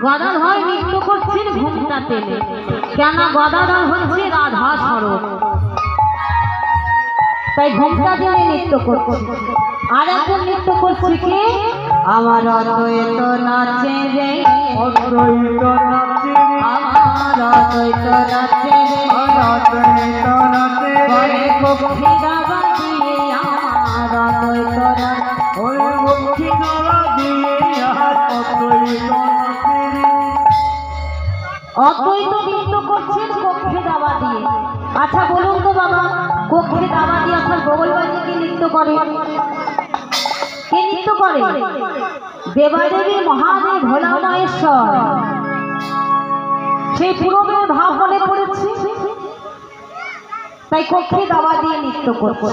গদাধর নৃত্য করছেন ঘুমটা তেলে, কেন গদাধর হচ্ছে রাধা স্বরূপ, তাই ঘুমটা তেলে নৃত্য করছে। আর এখন নৃত্য করছে কে? আমার অদ্বৈত নাচে রে, অদ্বৈত নাচে রে, আমার অদ্বৈত নাচে রে, অদ্বৈত নাচে রে, ভক্তি দাবা দিয়ে আমার অদ্বৈত নাচে, ওরে ভক্তি দাবা দিয়ে অদ্বৈত নাচে রে। অদ্বৈত নৃত্য করছেন কক্ষে দাবা দিয়ে। আচ্ছা বলুন তো বাবা, কক্ষে দাবা দিয়ে আপনার বগলবাজি কি নৃত্য করে? কে নৃত্য করে? দেবাদেবী মহাদেব ভোলা মহেশ্বর, সেই পূরবের ভাব মনে পড়েছে, তাই কক্ষে দাবা দিয়ে নৃত্য করছে।